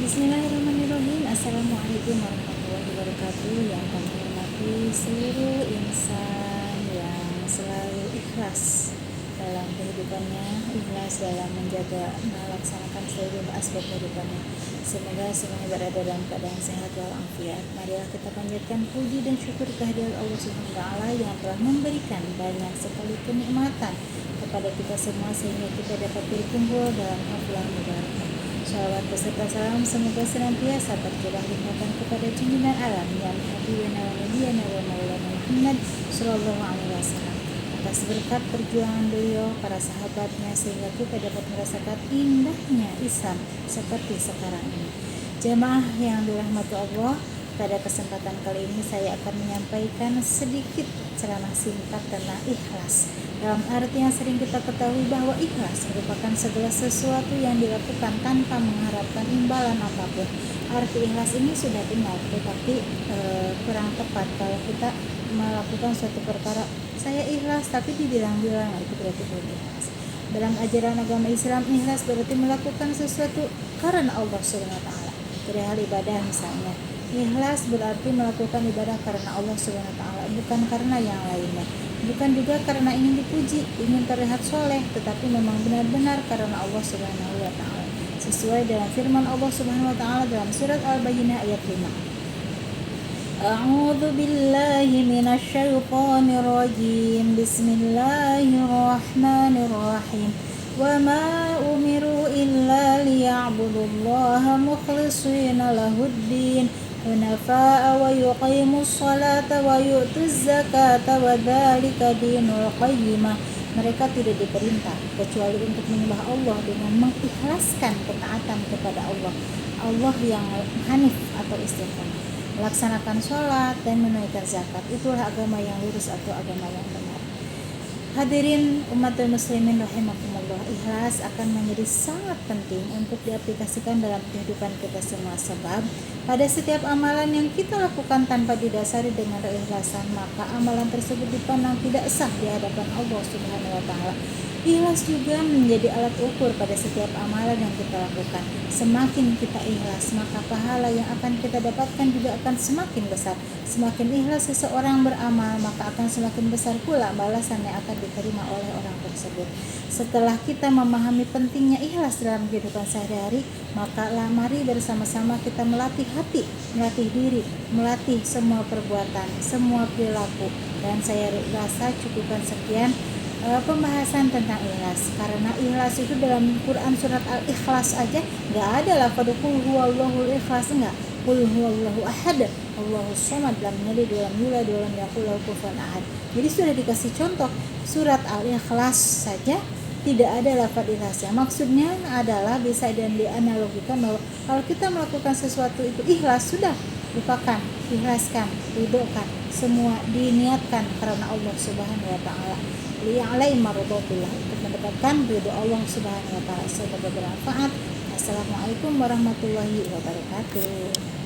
Bismillahirrahmanirrahim. Assalamualaikum warahmatullahi wabarakatuh. Yang kami hormati seluruh insan yang selalu ikhlas dalam kehidupannya, ikhlas dalam menjaga melaksanakan seluruh aspek kehidupannya. Semoga semuanya berada dalam keadaan sehat walafiat. Marilah kita panjatkan puji dan syukur kehadirat Allah Subhanahu wa taala yang telah memberikan banyak sekali kenikmatan kepada kita semua sehingga kita dapat berkumpul dalam haflah mubarakah. Shalawat beserta salam semoga senantiasa tercurah limpahkan kepada junjungan alam yang Habibina wa Nabiyana wa Maulana Muhammad sallallahu alaihi wasallam atas berkat perjuangan beliau, para sahabatnya sehingga kita dapat merasakan indahnya Islam seperti sekarang ini. Jamaah yang dirahmati Allah, pada kesempatan kali ini saya akan menyampaikan sedikit ceramah singkat tentang ikhlas. Dalam arti yang sering kita ketahui bahwa ikhlas merupakan segala sesuatu yang dilakukan tanpa mengharapkan imbalan apapun. Arti ikhlas ini sudah benar, tetapi kurang tepat kalau kita melakukan suatu perkara saya ikhlas tapi dibilang-bilang itu berarti belum ikhlas. Dalam ajaran agama Islam, ikhlas berarti melakukan sesuatu karena Allah Subhanahu wa taala. Dari hal ibadah misalnya, ikhlas berarti melakukan ibadah karena Allah Subhanahu wa taala, bukan karena yang lainnya. Bukan juga karena ingin dipuji, ingin terlihat soleh, tetapi memang benar-benar karena Allah Subhanahu wa taala. Sesuai dengan firman Allah Subhanahu wa taala dalam surat Al-Bayyinah ayat 5. A'udzu billahi minasyaitonir rajim. Bismillahirrahmanirrahim. Wa ma umiru illa liya'budullaha mukhlishina lahuddin hunafa'a wa yuqimus salata wa yu'tuz zakata wa dzalika dinul qayyimah. Mereka tidak diperintah kecuali untuk menyembah Allah dengan mengikhlaskan ketaatan kepada Allah, Allah yang hanif atau istiqomah, melaksanakan sholat dan menunaikan zakat. Itulah agama yang lurus atau agama yang benar. Hadirin umatul muslimin rahimakumullah, ikhlas akan menjadi sangat penting untuk diaplikasikan dalam kehidupan kita semua, sebab pada setiap amalan yang kita lakukan tanpa didasari dengan keikhlasan, maka amalan tersebut dipandang tidak sah di hadapan Allah Subhanahu wa taala. Ikhlas juga menjadi alat ukur pada setiap amalan yang kita lakukan. Semakin kita ikhlas, maka pahala yang akan kita dapatkan juga akan semakin besar. Semakin ikhlas seseorang beramal, maka akan semakin besar pula balasan yang akan diterima oleh orang tersebut. Setelah kita memahami pentingnya ikhlas dalam kehidupan sehari-hari, maka mari bersama-sama kita melatih hati, melatih diri, melatih semua perbuatan, semua perilaku. Dan saya rasa cukupkan sekian pembahasan tentang ikhlas, karena ikhlas itu dalam Quran surat Al-Ikhlas aja nggak ada lafadz qul huwallahul ikhlas, enggak, qul huwallahu ahad Allahus samad lam yalid wa lam yulad wa lam yakul lahu kufuwan ahad. Jadi sudah dikasih contoh surat Al-Ikhlas saja tidak ada lafadz ikhlasnya. Maksudnya adalah bisa dan dianalogikan bahwa kalau kita melakukan sesuatu itu ikhlas, sudah lupakan, ikhlaskan, ridhokan, semua diniatkan karena Allah Subhanahu wa taala, liya'lai maradatillah, untuk mendapatkan ridho Allah Subhanahu wa taala. Semoga bermanfaat. Assalamualaikum warahmatullahi wabarakatuh.